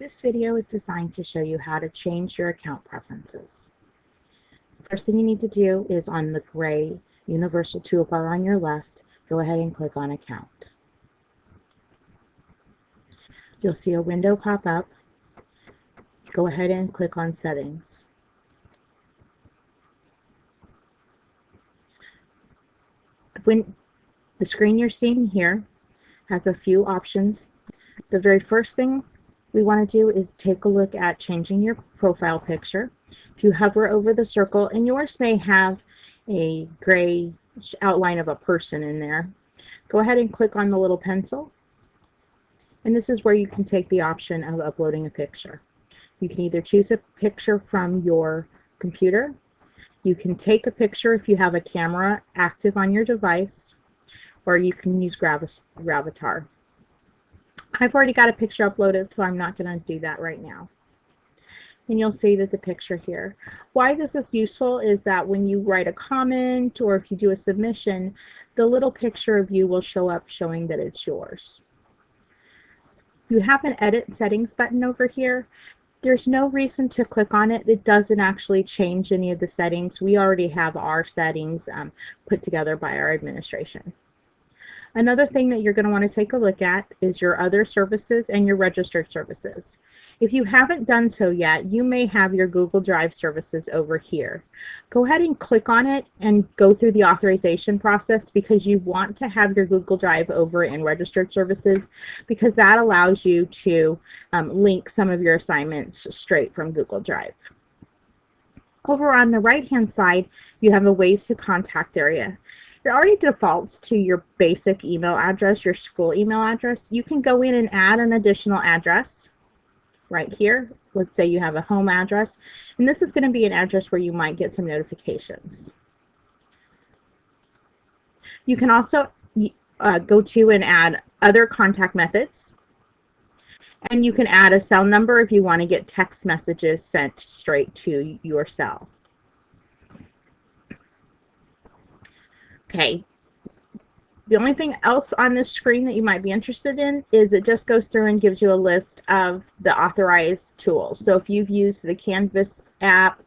This video is designed to show you how to change your account preferences. First thing you need to do is on the gray universal toolbar on your left, go ahead and click on Account. You'll see a window pop up. Go ahead and click on Settings. When the screen you're seeing here has a few options, the very first thing we want to do is take a look at changing your profile picture. If you hover over the circle, and yours may have a gray outline of a person in there, go ahead and click on the little pencil, and this is where you can take the option of uploading a picture. You can either choose a picture from your computer, you can take a picture if you have a camera active on your device, or you can use Gravatar. I've already got a picture uploaded, so I'm not going to do that right now. And you'll see that the picture here. Why this is useful is that when you write a comment or if you do a submission, the little picture of you will show up showing that it's yours. You have an Edit Settings button over here. There's no reason to click on it. It doesn't actually change any of the settings. We already have our settings put together by our administration. Another thing that you're going to want to take a look at is your other services and your registered services. If you haven't done so yet, you may have your Google Drive services over here. Go ahead and click on it and go through the authorization process, because you want to have your Google Drive over in registered services, because that allows you to link some of your assignments straight from Google Drive. Over on the right-hand side, you have a Ways to Contact area. It already defaults to your basic email address, your school email address. You can go in and add an additional address right here. Let's say you have a home address, and this is going to be an address where you might get some notifications. You can also go to and add other contact methods, and you can add a cell number if you want to get text messages sent straight to your cell. Okay, the only thing else on this screen that you might be interested in is it just goes through and gives you a list of the authorized tools. So if you've used the Canvas app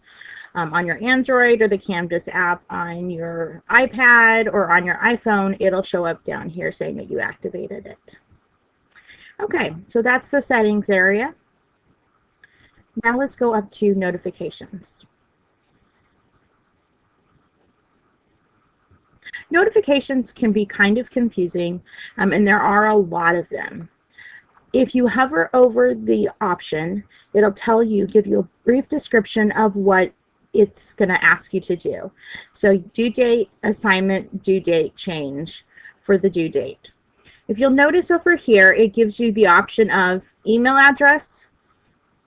on your Android, or the Canvas app on your iPad or on your iPhone, it'll show up down here saying that you activated it. Okay, so that's the settings area. Now let's go up to notifications. Notifications can be kind of confusing, and there are a lot of them. If you hover over the option, it'll tell you, give you a brief description of what it's going to ask you to do. So due date, assignment, due date change for the due date. If you'll notice over here, it gives you the option of email address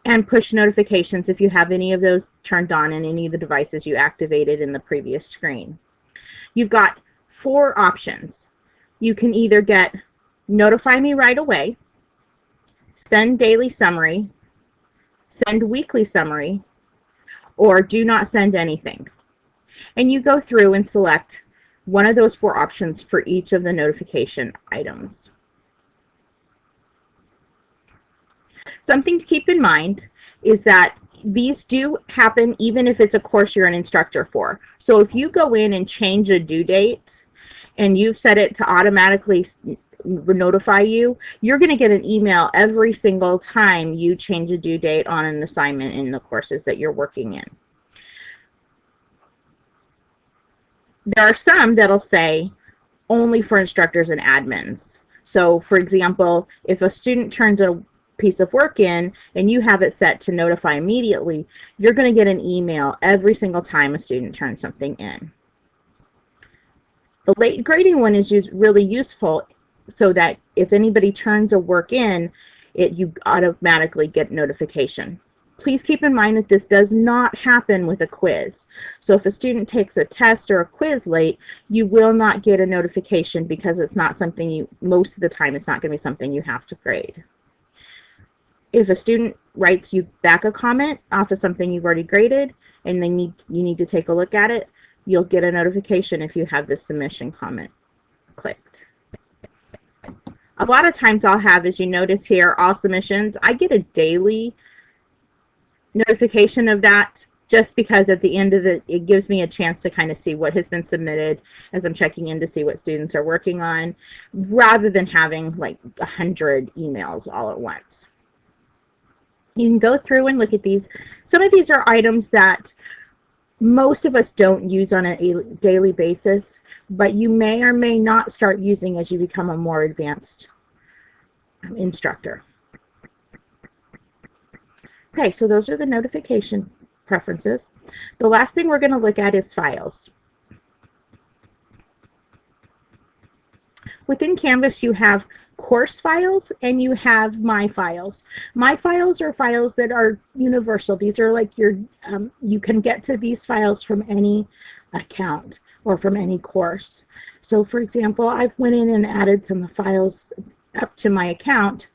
and push notifications if you have any of those turned on in any of the devices you activated in the previous screen. You've got 4 options. You can either get notify me right away, send daily summary, send weekly summary, or do not send anything. And you go through and select one of those 4 options for each of the notification items. Something to keep in mind is that these do happen even if it's a course you're an instructor for. So if you go in and change a due date and you've set it to automatically notify you, you're going to get an email every single time you change a due date on an assignment in the courses that you're working in. There are some that'll say only for instructors and admins. So for example, if a student turns a piece of work in and you have it set to notify immediately, you're going to get an email every single time a student turns something in. The late grading one is really useful, so that if anybody turns a work in, you automatically get notification. Please keep in mind that this does not happen with a quiz. So if a student takes a test or a quiz late, you will not get a notification, because it's not something most of the time it's not going to be something you have to grade. If a student writes you back a comment off of something you've already graded and you need to take a look at it, you'll get a notification if you have the submission comment clicked. A lot of times I'll have, as you notice here, all submissions. I get a daily notification of that just because at the end of it gives me a chance to kind of see what has been submitted as I'm checking in to see what students are working on, rather than having like 100 emails all at once. You can go through and look at these. Some of these are items that most of us don't use on a daily basis, but you may or may not start using as you become a more advanced instructor. Okay, so those are the notification preferences. The last thing we're going to look at is files. Within Canvas, you have course files and you have My Files. My Files are files that are universal. These are like your, you can get to these files from any account or from any course. So for example, I've went in and added some files up to my account,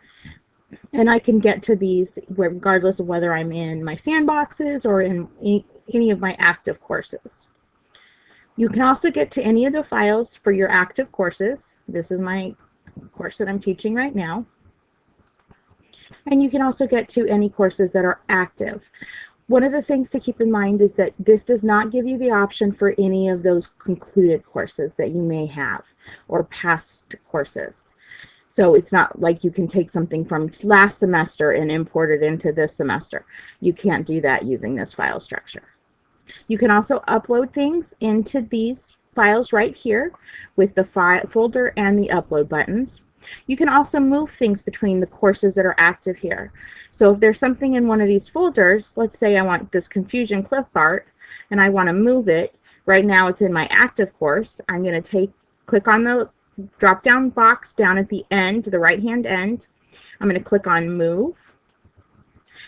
and I can get to these regardless of whether I'm in my sandboxes or in any of my active courses. You can also get to any of the files for your active courses. This is my course that I'm teaching right now. And you can also get to any courses that are active. One of the things to keep in mind is that this does not give you the option for any of those concluded courses that you may have or past courses. So it's not like you can take something from last semester and import it into this semester. You can't do that using this file structure. You can also upload things into these files right here with the folder and the upload buttons. You can also move things between the courses that are active here. So if there's something in one of these folders, let's say I want this confusion clip art and I want to move it. Right now it's in my active course. I'm going to click on the drop down box down at the end, the right hand end. I'm going to click on move.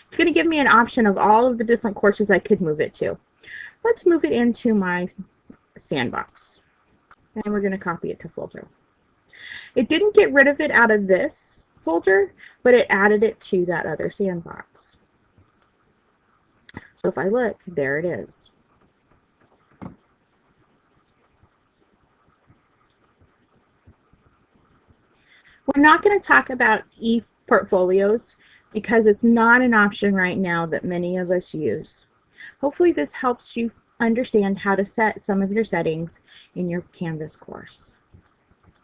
It's going to give me an option of all of the different courses I could move it to. Let's move it into my sandbox, and we're going to copy it to folder. It didn't get rid of it out of this folder, but it added it to that other sandbox. So if I look, there it is. We're not going to talk about e-portfolios because it's not an option right now that many of us use. Hopefully this helps you understand how to set some of your settings in your Canvas course.